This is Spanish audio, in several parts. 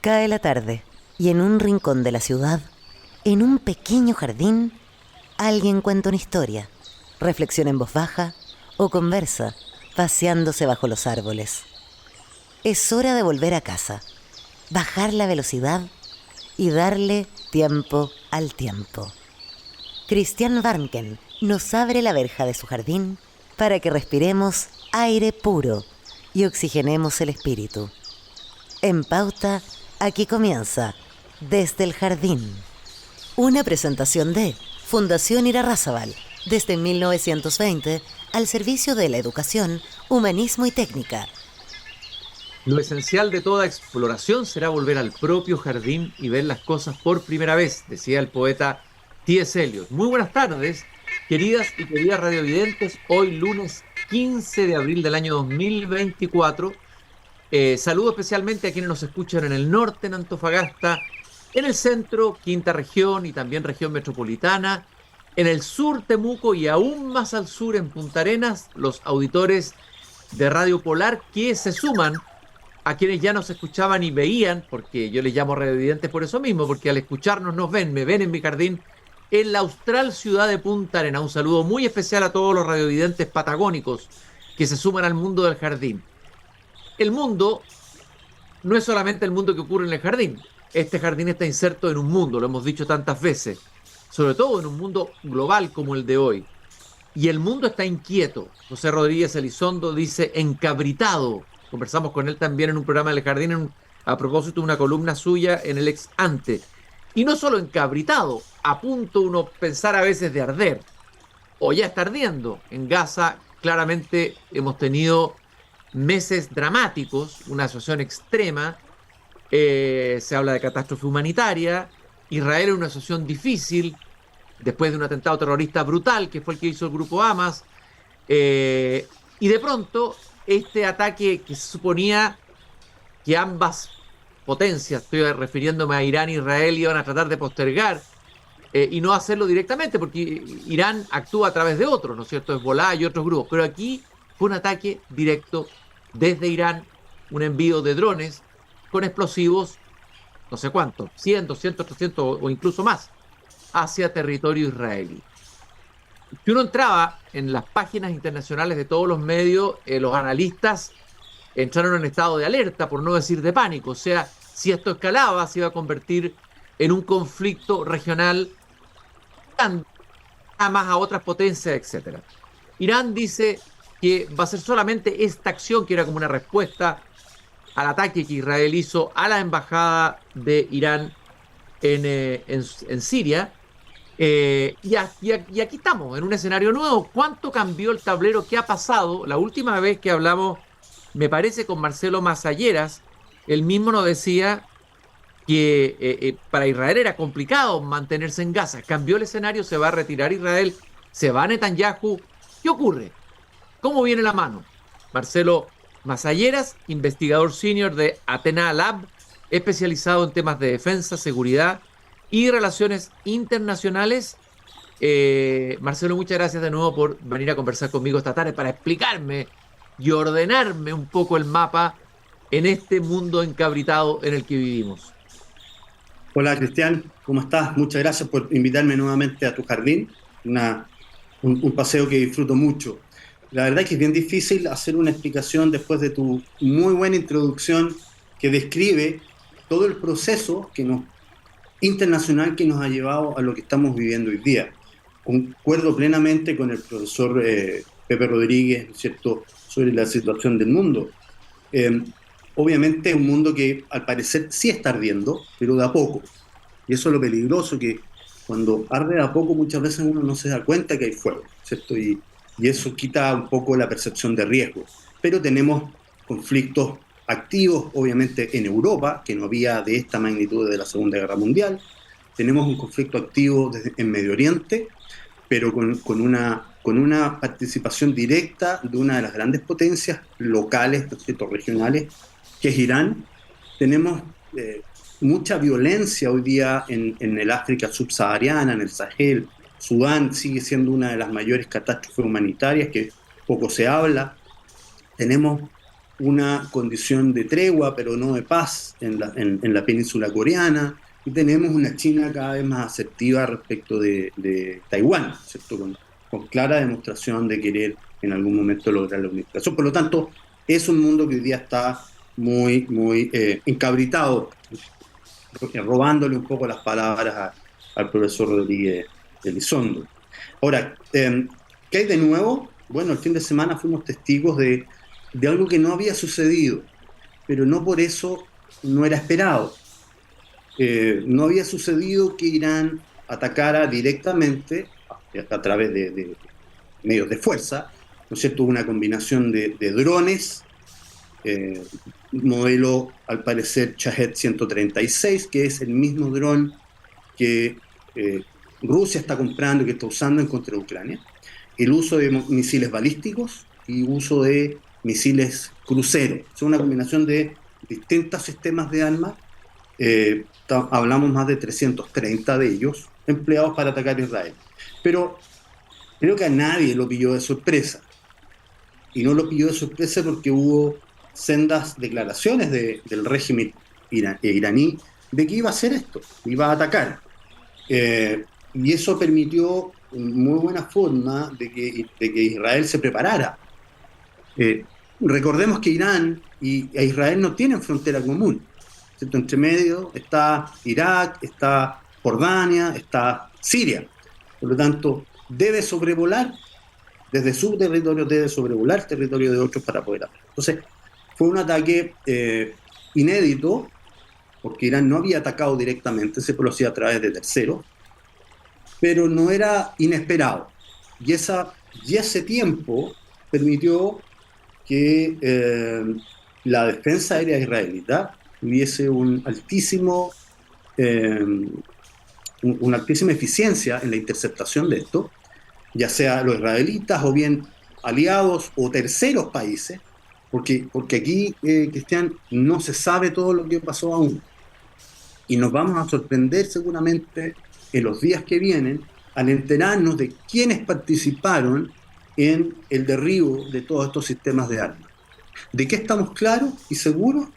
Cae la tarde y en un rincón de la ciudad, en un pequeño jardín, alguien cuenta una historia, reflexiona en voz baja o conversa, paseándose bajo los árboles. Es hora de volver a casa, bajar la velocidad y darle tiempo al tiempo. Christian Warnken nos abre la verja de su jardín para que respiremos aire puro y oxigenemos el espíritu. En Pauta, aquí comienza Desde el Jardín. Una presentación de Fundación Irarrázaval, desde 1920 al servicio de la educación, humanismo y técnica. Lo esencial de toda exploración será volver al propio jardín y ver las cosas por primera vez, decía el poeta T.S. Eliot. Muy buenas tardes, queridas y queridas radiovidentes. Hoy lunes 15 de abril del año 2024. Saludo especialmente a quienes nos escuchan en el norte, en Antofagasta, en el centro, quinta región y también región metropolitana, en el sur, Temuco, y aún más al sur, en Punta Arenas, los auditores de Radio Polar que se suman a quienes ya nos escuchaban y veían, porque yo les llamo radiovidentes por eso mismo, porque al escucharnos nos ven, me ven en mi jardín, en la austral ciudad de Punta Arenas. Un saludo muy especial a todos los radiovidentes patagónicos que se suman al mundo del jardín. El mundo no es solamente el mundo que ocurre en el jardín. Este jardín está inserto en un mundo, lo hemos dicho tantas veces, sobre todo en un mundo global como el de hoy. Y el mundo está inquieto. José Rodríguez Elizondo dice encabritado. Conversamos con él también en un programa del Jardín a propósito de una columna suya en el Ex Ante. Y no solo encabritado, a punto uno pensar a veces de arder. O ya está ardiendo. En Gaza claramente hemos tenido meses dramáticos, una situación extrema. Se habla de catástrofe humanitaria. Israel es una situación difícil después de un atentado terrorista brutal que fue el que hizo el grupo Hamas. Y de pronto este ataque que se suponía que ambas potencias, estoy refiriéndome a Irán e Israel, iban a tratar de postergar y no hacerlo directamente, porque Irán actúa a través de otros, ¿no es cierto? Hezbolá y otros grupos. Pero aquí fue un ataque directo desde Irán, un envío de drones con explosivos, no sé cuántos, 100, 200, 300 o incluso más, hacia territorio israelí. Si uno entraba en las páginas internacionales de todos los medios, los analistas entraron en estado de alerta, por no decir de pánico. O sea, si esto escalaba, se iba a convertir en un conflicto regional más a otras potencias, etcétera. Irán dice que va a ser solamente esta acción, que era como una respuesta al ataque que Israel hizo a la embajada de Irán en Siria. Y aquí estamos, en un escenario nuevo. ¿Cuánto cambió el tablero? ¿Qué ha pasado? La última vez que hablamos, me parece, con Marcelo Masalleras, él mismo nos decía que para Israel era complicado mantenerse en Gaza. Cambió el escenario, se va a retirar Israel, se va Netanyahu. ¿Qué ocurre? ¿Cómo viene la mano? Marcelo Masalleras, investigador senior de Athena Lab, especializado en temas de defensa, seguridad y relaciones internacionales. Marcelo, muchas gracias de nuevo por venir a conversar conmigo esta tarde para explicarme y ordenarme un poco el mapa en este mundo encabritado en el que vivimos. Hola Cristian, ¿cómo estás? Muchas gracias por invitarme nuevamente a tu jardín, un paseo que disfruto mucho. La verdad es que es bien difícil hacer una explicación después de tu muy buena introducción que describe todo el proceso internacional que nos ha llevado a lo que estamos viviendo hoy día. Concuerdo plenamente con el profesor Pepe Rodríguez, ¿no es cierto?, sobre la situación del mundo. Obviamente es un mundo que al parecer sí está ardiendo, pero de a poco. Y eso es lo peligroso, que cuando arde de a poco muchas veces uno no se da cuenta que hay fuego, ¿cierto? Y eso quita un poco la percepción de riesgo. Pero tenemos conflictos activos, obviamente, en Europa, que no había de esta magnitud desde la Segunda Guerra Mundial. Tenemos un conflicto activo en Medio Oriente, pero con una participación directa de una de las grandes potencias locales, ¿no es cierto?, regionales, que es Irán. Tenemos mucha violencia hoy día en el África subsahariana, en el Sahel. Sudán sigue siendo una de las mayores catástrofes humanitarias, que poco se habla. Tenemos una condición de tregua, pero no de paz en la península coreana, y tenemos una China cada vez más asertiva respecto de Taiwán, ¿cierto? Con clara demostración de querer en algún momento lograr la unificación. Por lo tanto, es un mundo que hoy día está muy, muy encabritado, robándole un poco las palabras al profesor Rodríguez Elizondo. Ahora, ¿qué hay de nuevo? Bueno, el fin de semana fuimos testigos de algo que no había sucedido, pero no por eso no era esperado. No había sucedido que Irán atacara directamente a través de medios de fuerza, ¿no es cierto? Una combinación de drones, modelo al parecer Shahed 136, que es el mismo dron que Rusia está comprando y que está usando en contra de Ucrania, el uso de misiles balísticos y uso de misiles cruceros. Es una combinación de distintos sistemas de armas. Hablamos más de 330 de ellos empleados para atacar a Israel. Pero creo que a nadie lo pilló de sorpresa. Y no lo pilló de sorpresa porque hubo sendas declaraciones del régimen iraní de que iba a hacer esto, iba a atacar. Y eso permitió en muy buena forma de que Israel se preparara. Recordemos que Irán e Israel no tienen frontera común, ¿cierto? Entre medio está Irak, está Jordania, está Siria. Por lo tanto, debe sobrevolar, desde su territorio debe sobrevolar territorio de otros para poder hablar. Entonces, fue un ataque inédito, porque Irán no había atacado directamente, se producía a través de terceros, pero no era inesperado. Y ese tiempo permitió que la defensa aérea israelita hubiese una altísima eficiencia en la interceptación de esto, ya sea los israelitas o bien aliados o terceros países, porque aquí, Cristian, no se sabe todo lo que pasó aún. Y nos vamos a sorprender seguramente en los días que vienen al enterarnos de quiénes participaron en el derribo de todos estos sistemas de armas. ¿De qué estamos claros y seguros?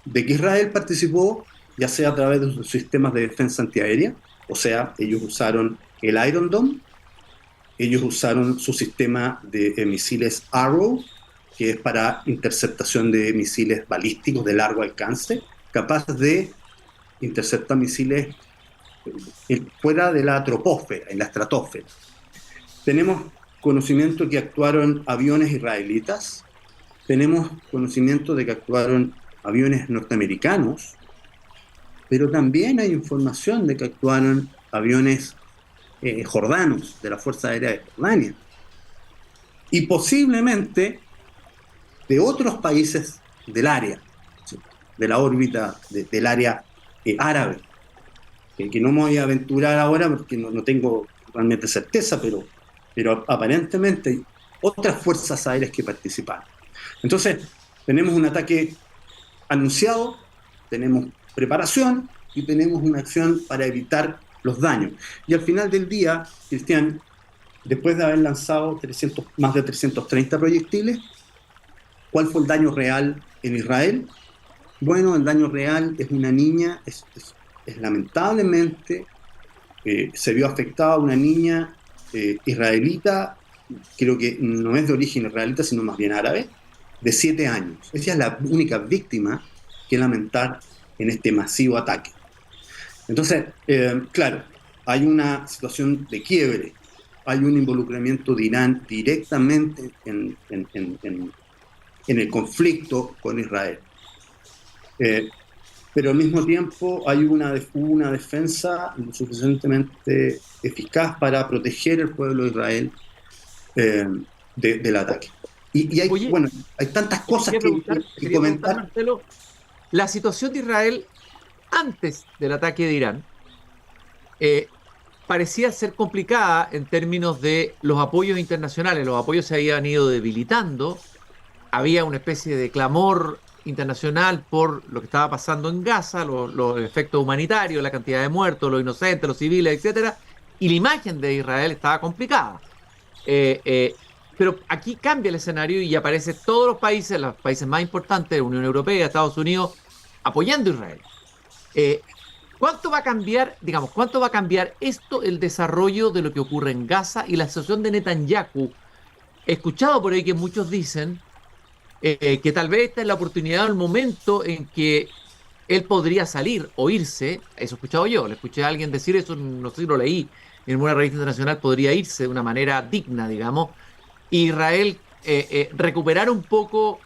De que Israel participó, ya sea a través de sus sistemas de defensa antiaérea, o sea, ellos usaron el Iron Dome, ellos usaron su sistema de misiles Arrow, que es para interceptación de misiles balísticos de largo alcance, capaz de interceptar misiles fuera de la troposfera, en la estratosfera. Tenemos conocimiento de que actuaron aviones israelitas, tenemos conocimiento de que actuaron aviones norteamericanos, pero también hay información de que actuaron aviones jordanos, de la Fuerza Aérea de Jordania, y posiblemente de otros países del área, ¿sí? De la órbita, del área árabe, que no me voy a aventurar ahora porque no tengo realmente certeza, pero aparentemente hay otras fuerzas aéreas que participaron. Entonces, tenemos un ataque anunciado, tenemos preparación y tenemos una acción para evitar los daños. Y al final del día, Cristian, después de haber lanzado más de 330 proyectiles, ¿cuál fue el daño real en Israel? Bueno, el daño real es una niña, es lamentablemente, se vio afectada una niña israelita, creo que no es de origen israelita, sino más bien árabe, de 7 años. Esa es la única víctima que lamentar en este masivo ataque. Entonces, claro, hay una situación de quiebre, hay un involucramiento de Irán directamente en el conflicto con Israel. Pero al mismo tiempo hay una defensa lo suficientemente eficaz para proteger al pueblo de Israel del ataque. Y hay, Oye, bueno, hay tantas cosas que comentar. Marcelo, la situación de Israel antes del ataque de Irán parecía ser complicada en términos de los apoyos internacionales. Los apoyos se habían ido debilitando, había una especie de clamor internacional por lo que estaba pasando en Gaza, los efectos humanitarios, la cantidad de muertos, los inocentes, los civiles, etcétera, y la imagen de Israel estaba complicada. pero aquí cambia el escenario y aparecen todos los países más importantes, Unión Europea, Estados Unidos, apoyando a Israel. Eh, ¿Cuánto va a cambiar, digamos, cuánto va a cambiar esto, el desarrollo de lo que ocurre en Gaza y la situación de Netanyahu? He escuchado por ahí que muchos dicen que tal vez esta es la oportunidad o el momento en que él podría salir o irse. Eso he escuchado yo, le escuché a alguien decir eso, no sé si lo leí en una revista internacional, podría irse de una manera digna, digamos, y Israel recuperar un poco,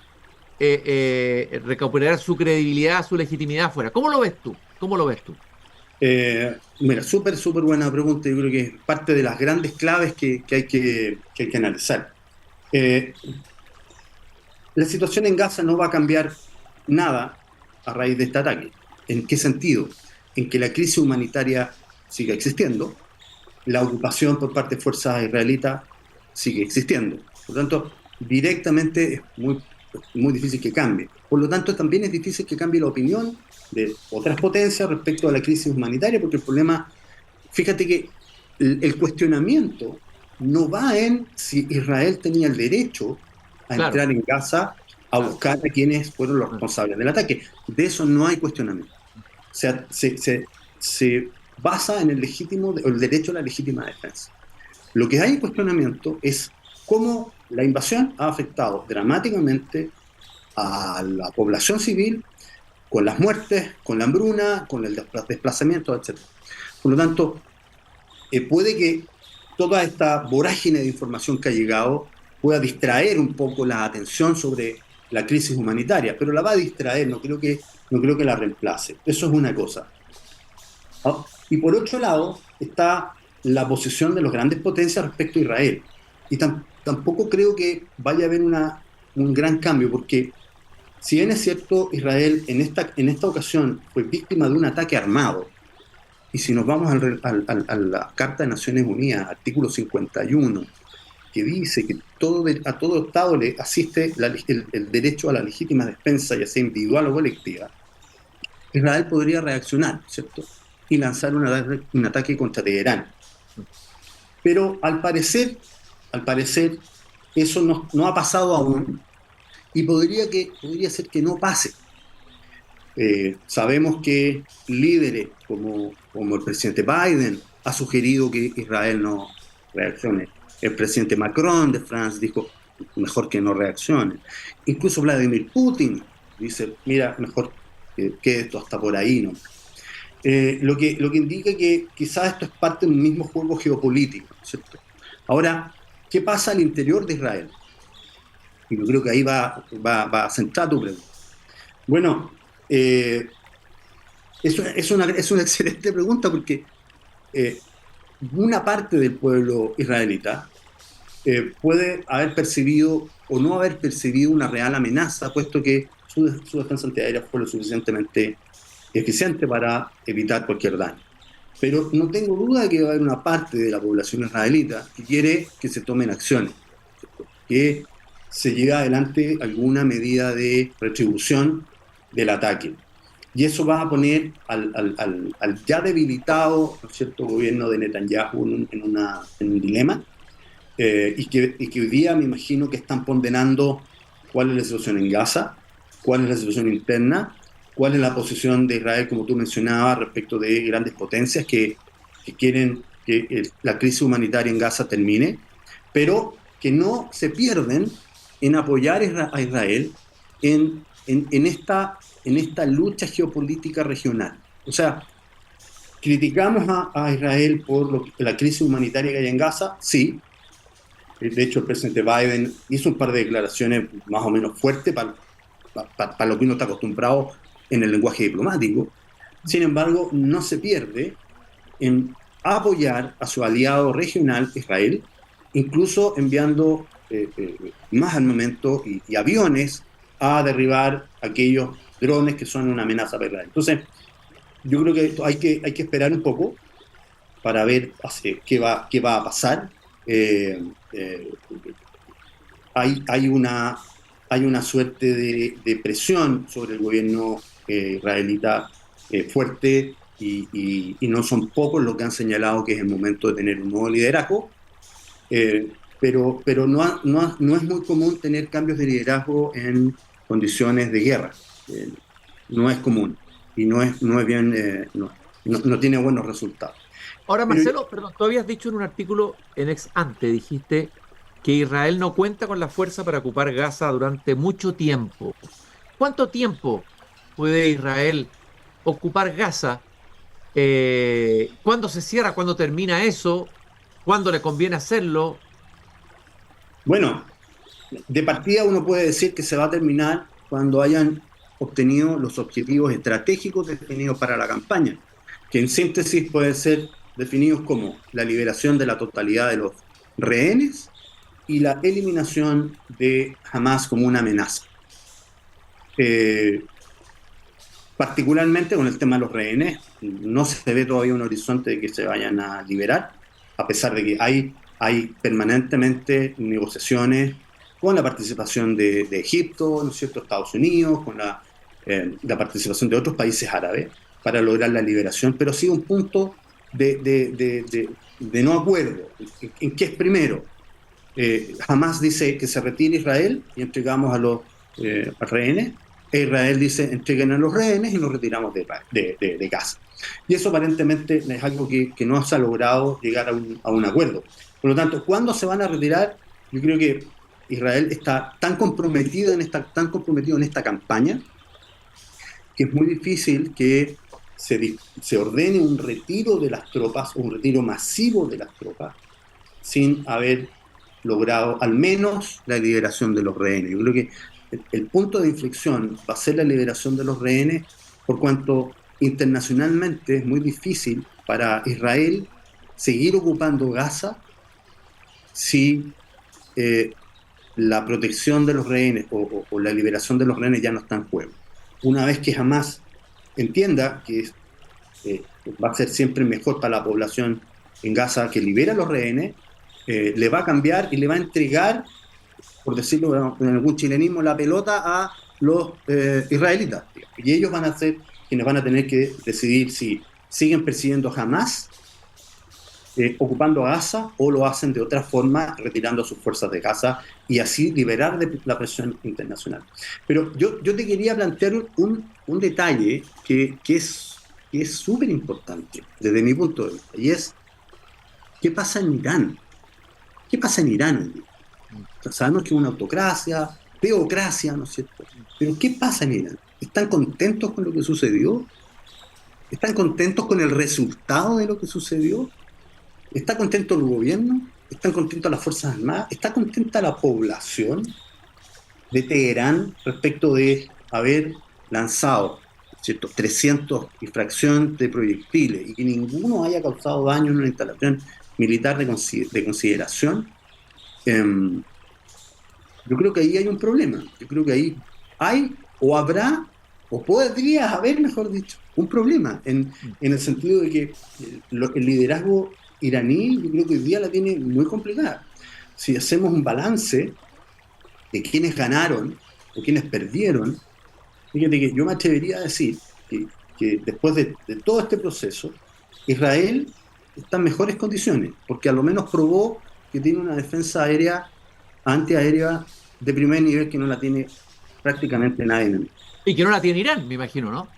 recuperar su credibilidad, su legitimidad afuera. ¿Cómo lo ves tú? ¿Cómo lo ves tú? Mira, súper buena pregunta. Yo creo que es parte de las grandes claves que hay que analizar. Eh, la situación en Gaza no va a cambiar nada a raíz de este ataque. ¿En qué sentido? En que la crisis humanitaria sigue existiendo, la ocupación por parte de fuerzas israelitas sigue existiendo. Por lo tanto, directamente es muy difícil que cambie. Por lo tanto, también es difícil que cambie la opinión de otras potencias respecto a la crisis humanitaria, porque el problema, fíjate que el cuestionamiento no va en si Israel tenía el derecho a Claro, entrar en Gaza a claro. buscar a quienes fueron los responsables del ataque. De eso no hay cuestionamiento. O sea, se basa en el derecho a la legítima defensa. Lo que hay en cuestionamiento es cómo la invasión ha afectado dramáticamente a la población civil, con las muertes, con la hambruna, con el desplazamiento, etc. Por lo tanto, puede que toda esta vorágine de información que ha llegado pueda distraer un poco la atención sobre la crisis humanitaria, pero la va a distraer, no creo que la reemplace. Eso es una cosa. ¿No? Y por otro lado está la posición de las grandes potencias respecto a Israel. Y tampoco creo que vaya a haber un gran cambio, porque si bien es cierto, Israel en esta ocasión fue víctima de un ataque armado, y si nos vamos a la Carta de Naciones Unidas, artículo 51, que dice que a todo Estado le asiste el derecho a la legítima defensa, ya sea individual o colectiva, Israel podría reaccionar, ¿cierto? Y lanzar un ataque contra Teherán. Pero al parecer, eso no ha pasado aún y podría ser que no pase. Sabemos que líderes como el presidente Biden ha sugerido que Israel no reaccione. El presidente Macron de Francia dijo, mejor que no reaccione. Incluso Vladimir Putin dice, mira, mejor que esto hasta por ahí, ¿no? Lo que indica que quizás esto es parte de un mismo juego geopolítico, ¿cierto? Ahora, ¿qué pasa al interior de Israel? Y yo creo que ahí va a centrar tu pregunta. Bueno, eh, es una excelente pregunta porque eh, una parte del pueblo israelita puede haber percibido o no haber percibido una real amenaza, puesto que su defensa antiaérea fue lo suficientemente eficiente para evitar cualquier daño. Pero no tengo duda de que va a haber una parte de la población israelita que quiere que se tomen acciones, ¿cierto? Que se lleve adelante alguna medida de retribución del ataque. Y eso va a poner al ya debilitado, ¿no es cierto?, gobierno de Netanyahu en un dilema, y que hoy día me imagino que están ponderando cuál es la situación en Gaza, cuál es la situación interna, cuál es la posición de Israel, como tú mencionabas, respecto de grandes potencias que quieren que la crisis humanitaria en Gaza termine, pero que no se pierden en apoyar a Israel en esta lucha geopolítica regional. O sea, criticamos a Israel por la crisis humanitaria que hay en Gaza, sí. De hecho, el presidente Biden hizo un par de declaraciones más o menos fuertes para lo que uno está acostumbrado en el lenguaje diplomático. Sin embargo, no se pierde en apoyar a su aliado regional, Israel, incluso enviando más armamento y aviones a derribar aquellos drones que son una amenaza para Israel. Entonces, yo creo que hay que esperar un poco para ver qué va a pasar. Eh, eh, hay una suerte de presión sobre el gobierno israelita fuerte y no son pocos los que han señalado que es el momento de tener un nuevo liderazgo. pero no es muy común tener cambios de liderazgo en condiciones de guerra. Eh, no es común y no es bien, no tiene buenos resultados. Ahora, Pero Marcelo, perdón, tú habías dicho en un artículo en Ex Ante, dijiste que Israel no cuenta con la fuerza para ocupar Gaza durante mucho tiempo. ¿Cuánto tiempo puede Israel ocupar Gaza? ¿Cuándo se cierra? ¿Cuándo termina eso? ¿Cuándo le conviene hacerlo? bueno, de partida uno puede decir que se va a terminar cuando hayan obtenido los objetivos estratégicos definidos para la campaña, que en síntesis pueden ser definidos como la liberación de la totalidad de los rehenes y la eliminación de Hamas como una amenaza. Eh, Particularmente con el tema de los rehenes, no se ve todavía un horizonte de que se vayan a liberar, a pesar de que hay permanentemente negociaciones con la participación de Egipto, ¿no es cierto?, Estados Unidos, con la participación de otros países árabes para lograr la liberación, pero sí un punto de no acuerdo. ¿En qué es primero? Hamas dice que se retire Israel y entregamos a los rehenes, e Israel dice entreguen a los rehenes y nos retiramos de Gaza. Y eso aparentemente es algo que no se ha logrado llegar a un acuerdo. Por lo tanto, ¿cuándo se van a retirar? Yo creo que Israel está tan comprometido en esta campaña que es muy difícil que se ordene un retiro de las tropas, un retiro masivo de las tropas, sin haber logrado al menos la liberación de los rehenes. Yo creo que el punto de inflexión va a ser la liberación de los rehenes, por cuanto internacionalmente es muy difícil para Israel seguir ocupando Gaza si eh, la protección de los rehenes o la liberación de los rehenes ya no está en juego. Una vez que Hamas entienda que eh, va a ser siempre mejor para la población en Gaza que libera a los rehenes, le va a cambiar y le va a entregar, por decirlo en algún chilenismo, la pelota a los israelitas. Y ellos van a ser quienes van a tener que decidir si siguen persiguiendo Hamas, ocupando Gaza, o lo hacen de otra forma, retirando sus fuerzas de Gaza y así liberar de la presión internacional. Pero yo te quería plantear un detalle que es súper importante desde mi punto de vista, y es ¿qué pasa en Irán? ¿Qué pasa en Irán hoy día? Sabemos que es una autocracia, teocracia, ¿no es cierto? Pero ¿qué pasa en Irán? ¿Están contentos con lo que sucedió? ¿Están contentos con el resultado de lo que sucedió? ¿Está contento el gobierno? ¿Están contentas las Fuerzas Armadas? ¿Está contenta la población de Teherán respecto de haber lanzado, ¿cierto?, 300 y fracción de proyectiles y que ninguno haya causado daño en una instalación militar de consideración? Yo creo que ahí hay un problema. Yo creo que ahí hay, o habrá, o podría haber, mejor dicho, un problema en el sentido de que el liderazgo iraní, yo creo que hoy día la tiene muy complicada. Si hacemos un balance de quienes ganaron o quienes perdieron, fíjate que yo me atrevería a decir que después de todo este proceso, Israel está en mejores condiciones, porque a lo menos probó que tiene una defensa aérea, antiaérea de primer nivel que no la tiene prácticamente nadie en el mundo. Y que no la tiene Irán, me imagino, ¿no?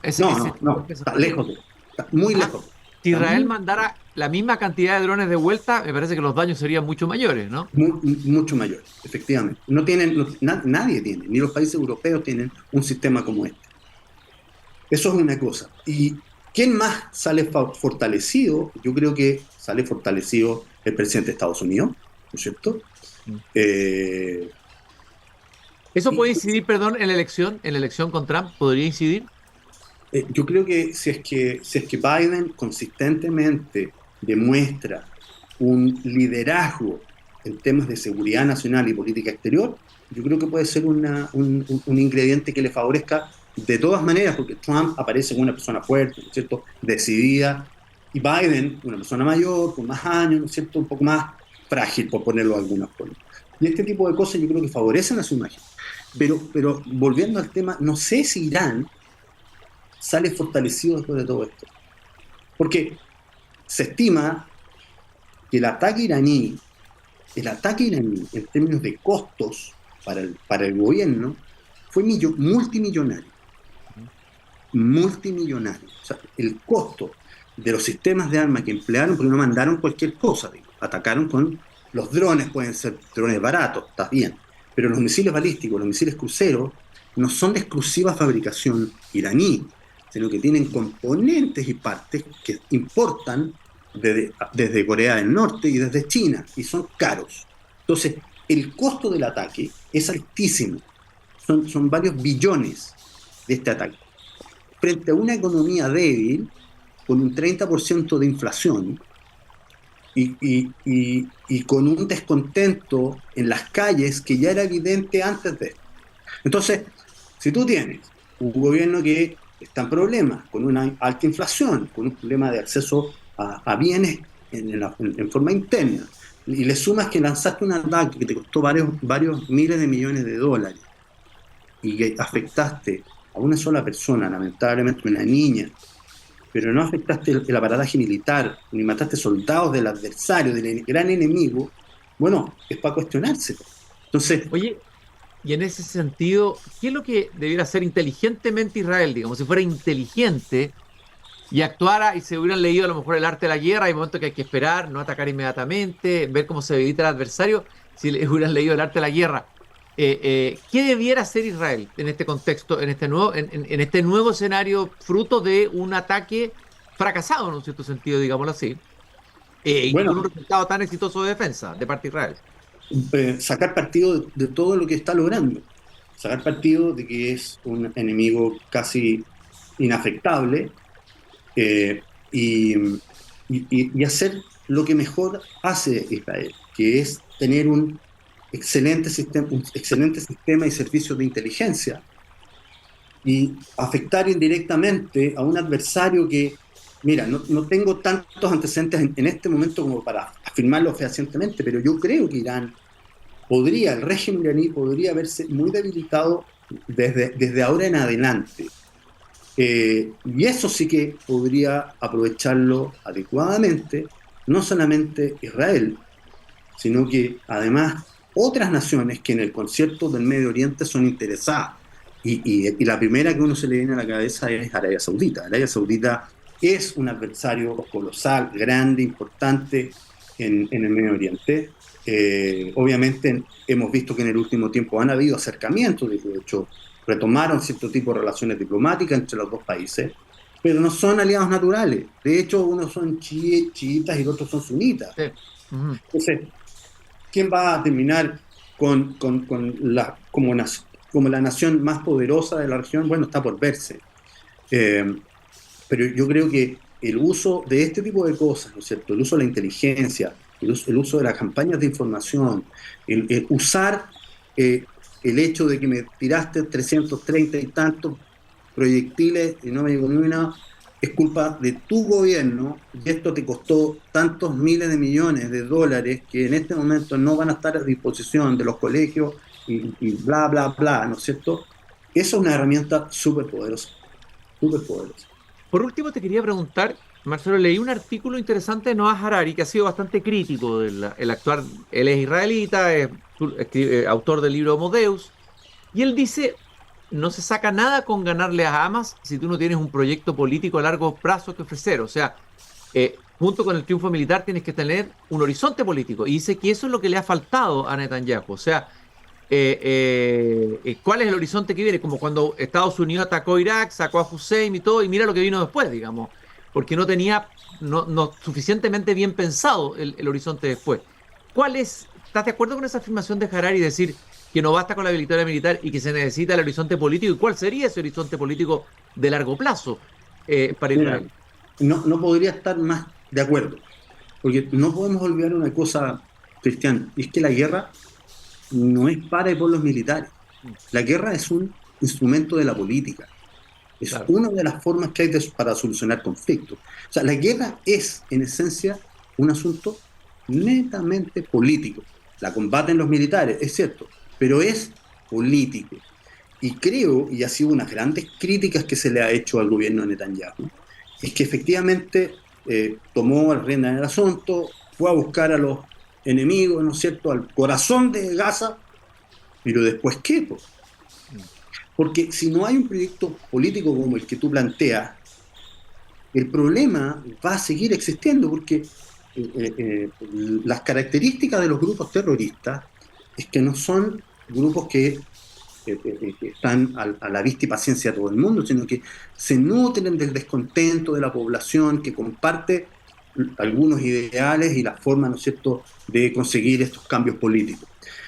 No, está lejos, está muy Ah, lejos. si Está Israel mandara la misma cantidad de drones de vuelta, me parece que los daños serían mucho mayores, ¿no? mucho mayor, efectivamente. Nadie tiene, ni los países europeos tienen un sistema como este. Eso es una cosa. ¿Y quién más sale fortalecido? Yo creo que sale fortalecido el presidente de Estados Unidos, ¿no es cierto? Mm. Eh, ¿Eso y puede incidir, perdón, en la elección con Trump? ¿Podría incidir? yo creo que si es que Biden consistentemente demuestra un liderazgo en temas de seguridad nacional y política exterior, yo creo que puede ser un ingrediente que le favorezca de todas maneras, porque Trump aparece como una persona fuerte, ¿no es cierto?, decidida, y Biden, una persona mayor, con más años, ¿no es cierto?, un poco más frágil, por ponerlo de alguna forma. Y este tipo de cosas yo creo que favorecen a su imagen. Pero volviendo al tema, no sé si Irán sale fortalecido después de todo esto. Porque se estima que el ataque iraní el ataque iraní en términos de costos para el gobierno fue multimillonario. Multimillonario. O sea, el costo de los sistemas de armas que emplearon, porque no mandaron cualquier cosa, digo, atacaron con los drones, pueden ser drones baratos, está bien, pero los misiles balísticos, los misiles cruceros, no son de exclusiva fabricación iraní, sino que tienen componentes y partes que importan desde Corea del Norte y desde China, y son caros. Entonces, el costo del ataque es altísimo, son varios billones de este ataque. Frente a una economía débil, con un 30% de inflación y con un descontento en las calles que ya era evidente antes de esto. Entonces, si tú tienes un gobierno que está en problemas, con una alta inflación, con un problema de acceso a bienes en forma interna, y le sumas que lanzaste un ataque que te costó varios miles de millones de dólares y que afectaste a una sola persona, lamentablemente una niña, pero no afectaste el aparataje militar, ni mataste soldados del adversario, del gran enemigo, bueno, es para cuestionarse. Entonces, Oye, y en ese sentido, ¿qué es lo que debiera hacer inteligentemente Israel? Digamos, si fuera inteligente y actuara y se hubieran leído a lo mejor el arte de la guerra, hay momentos que hay que esperar, no atacar inmediatamente, ver cómo se debilita el adversario, si le hubieran leído el arte de la guerra. ¿Qué debiera hacer Israel en este contexto, en este nuevo escenario, fruto de un ataque fracasado, en un cierto sentido, digámoslo así, y con un bueno, resultado tan exitoso de defensa de parte de Israel? sacar partido de todo lo que está logrando, sacar partido de que es un enemigo casi inafectable, eh, y, y hacer lo que mejor hace Israel, que es tener un excelente sistema y servicio de inteligencia y afectar indirectamente a un adversario que, mira, no tengo tantos antecedentes en este momento como para afirmarlo fehacientemente, pero yo creo que el régimen iraní podría verse muy debilitado desde ahora en adelante. Y eso sí que podría aprovecharlo adecuadamente, no solamente Israel, sino que además otras naciones que en el concierto del Medio Oriente son interesadas. Y la primera que uno se le viene a la cabeza es Arabia Saudita. Arabia Saudita es un adversario colosal, grande, importante en el Medio Oriente. Obviamente hemos visto que en el último tiempo han habido acercamientos, de hecho retomaron cierto tipo de relaciones diplomáticas entre los dos países, pero no son aliados naturales. De hecho, unos son chiitas y los otros son sunitas. Sí. Ujú. Entonces, ¿quién va a terminar como la nación más poderosa de la región? Bueno, está por verse. Eh, pero yo creo que el uso de este tipo de cosas, ¿no es cierto? El uso de la inteligencia, el uso de las campañas de información, el usar el hecho de que me tiraste 330 y tantos proyectiles y no me llegó ni una, es culpa de tu gobierno y esto te costó tantos miles de millones de dólares que en este momento no van a estar a disposición de los colegios y bla, bla, bla, ¿no es cierto? Eso es una herramienta súper poderosa, súper poderosa. Por último, te quería preguntar, Marcelo, leí un artículo interesante de Noah Harari que ha sido bastante crítico del actual, él es israelita, es autor del libro Homo Deus, y él dice, no se saca nada con ganarle a Hamas si tú no tienes un proyecto político a largo plazo que ofrecer, o sea, junto con el triunfo militar tienes que tener un horizonte político, y dice que eso es lo que le ha faltado a Netanyahu, o sea, ¿cuál es el horizonte que viene? Como cuando Estados Unidos atacó Irak, sacó a Hussein y todo, y mira lo que vino después, digamos, porque no tenía suficientemente bien pensado el horizonte después. ¿Estás de acuerdo con esa afirmación de Harari, decir que no basta con la victoria militar y que se necesita el horizonte político? ¿Y cuál sería ese horizonte político de largo plazo para Mira, Israel? no podría estar más de acuerdo, porque no podemos olvidar una cosa, Cristian, y es que la guerra no es para y por los militares. La guerra es un instrumento de la política. Es Claro, una de las formas que hay para solucionar conflictos. O sea, la guerra es, en esencia, un asunto netamente político. La combaten los militares, es cierto, pero es político. Y creo, y ha sido unas grandes críticas que se le ha hecho al gobierno de Netanyahu, es que efectivamente tomó el rienda en el asunto, fue a buscar enemigo, ¿no es cierto?, al corazón de Gaza, pero después ¿qué? Po? Porque si no hay un proyecto político como el que tú planteas, el problema va a seguir existiendo porque las características de los grupos terroristas es que no son grupos que están a la vista y paciencia de todo el mundo, sino que se nutren del descontento de la población que comparte algunos ideales y la forma, ¿no es cierto?, de conseguir estos cambios políticos.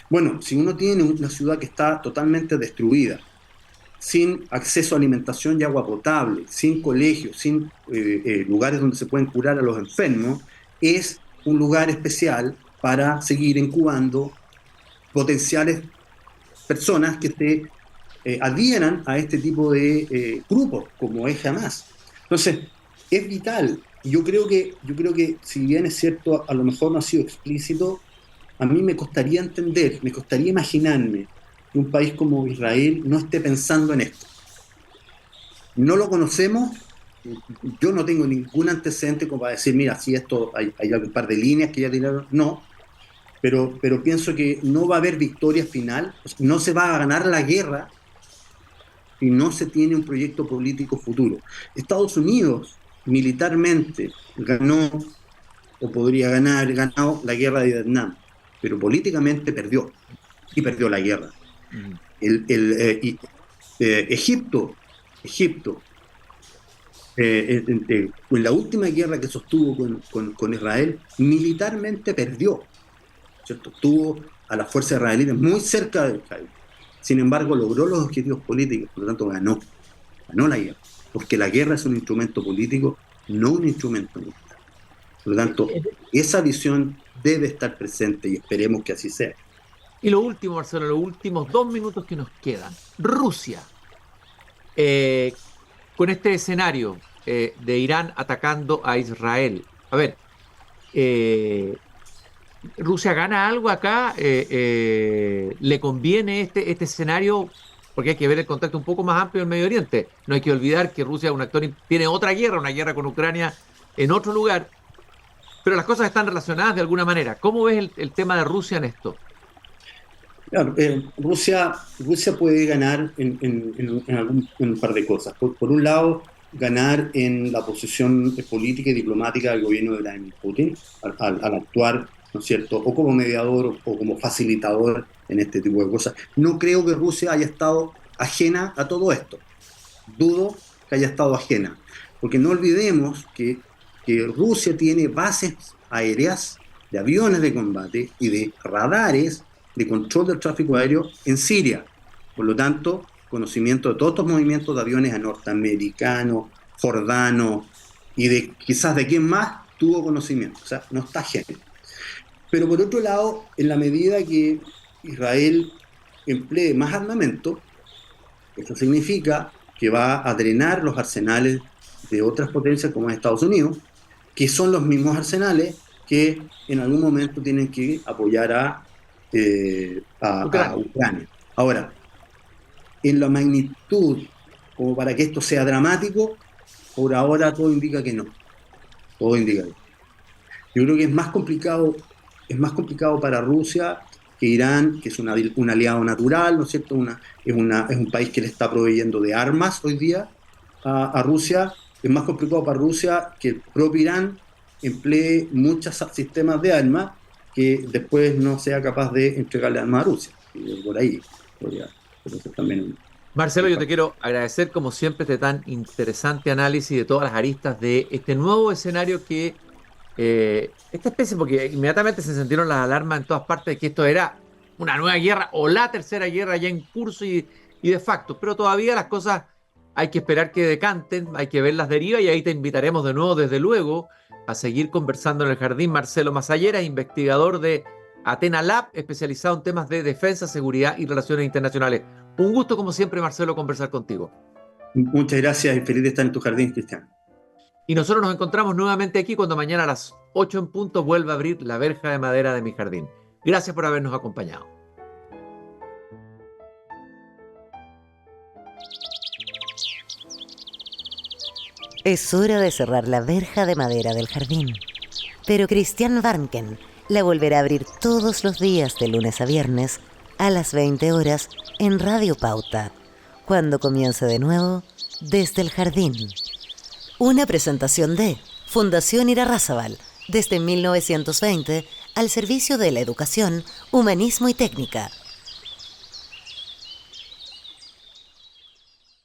Bueno, si uno tiene una ciudad que está totalmente destruida, sin acceso a alimentación y agua potable, sin colegios, sin lugares donde se pueden curar a los enfermos, es un lugar especial para seguir incubando potenciales personas que se adhieran a este tipo de grupos, como es Hamas. Entonces, es vital. Yo creo que si bien es cierto, a lo mejor no ha sido explícito, a mí me costaría entender, me costaría imaginarme que un país como Israel no esté pensando en esto. No lo conocemos, yo no tengo ningún antecedente como para decir, mira, si esto hay un par de líneas que ya tiraron, no, pero pienso que no va a haber victoria final, o sea, no se va a ganar la guerra si no se tiene un proyecto político futuro. Estados Unidos militarmente ganó, o podría ganar, ganado la guerra de Vietnam, pero políticamente perdió, y perdió la guerra. Mm. Egipto, en la última guerra que sostuvo con Israel, militarmente perdió, ¿cierto? Tuvo a las fuerzas israelíes muy cerca de Israel. Sin embargo, logró los objetivos políticos, por lo tanto ganó la guerra, porque la guerra es un instrumento político, no un instrumento militar. Por lo tanto, esa visión debe estar presente y esperemos que así sea. Y lo último, Marcelo, los últimos 2 minutos que nos quedan. Rusia, eh, con este escenario de Irán atacando a Israel. A ver, eh, ¿Rusia gana algo acá? ¿Le conviene este escenario? Porque hay que ver el contexto un poco más amplio del Medio Oriente. No hay que olvidar que Rusia es un actor, tiene otra guerra, una guerra con Ucrania en otro lugar, pero las cosas están relacionadas de alguna manera. ¿Cómo ves el tema de Rusia en esto? Claro, Rusia puede ganar en un par de cosas. Por un lado, ganar en la posición política y diplomática del gobierno de Vladimir Putin al actuar, ¿no es cierto?, o como mediador o como facilitador en este tipo de cosas. No creo que Rusia haya estado ajena a todo esto. Dudo que haya estado ajena. Porque no olvidemos que Rusia tiene bases aéreas de aviones de combate y de radares de control del tráfico aéreo en Siria. Por lo tanto, conocimiento de todos estos movimientos de aviones norteamericanos, jordanos y de quizás de quién más tuvo conocimiento. O sea, no está ajeno. Pero por otro lado, en la medida que Israel emplee más armamento, eso significa que va a drenar los arsenales de otras potencias como es Estados Unidos, que son los mismos arsenales que en algún momento tienen que apoyar a Ucrania. Ucrania. Ahora, en la magnitud como para que esto sea dramático, por ahora todo indica que no. Todo indica que no. Yo creo que es más complicado para Rusia que Irán, que es un aliado natural, ¿no es cierto? Es un país que le está proveyendo de armas hoy día a Rusia. Es más complicado para Rusia que el propio Irán emplee muchos sistemas de armas que después no sea capaz de entregarle armas a Rusia. Y por ahí podría ser también Marcelo, yo te quiero agradecer como siempre este tan interesante análisis de todas las aristas de este nuevo escenario que esta especie, porque inmediatamente se sintieron las alarmas en todas partes de que esto era una nueva guerra o la tercera guerra ya en curso y de facto, pero todavía las cosas hay que esperar que decanten, hay que ver las derivas y ahí te invitaremos de nuevo, desde luego, a seguir conversando en el jardín. Marcelo Masallera, investigador de Athena Lab, especializado en temas de defensa, seguridad y relaciones internacionales. Un gusto, como siempre, Marcelo, conversar contigo. Muchas gracias y feliz de estar en tu jardín, Cristian. Y nosotros nos encontramos nuevamente aquí cuando mañana a las 8 en punto vuelva a abrir la verja de madera de mi jardín. Gracias por habernos acompañado. Es hora de cerrar la verja de madera del jardín. Pero Christian Warnken la volverá a abrir todos los días de lunes a viernes a las 20 horas en Radio Pauta, cuando comience de nuevo Desde el Jardín. Una presentación de Fundación Irarrázaval, desde 1920 al servicio de la educación, humanismo y técnica.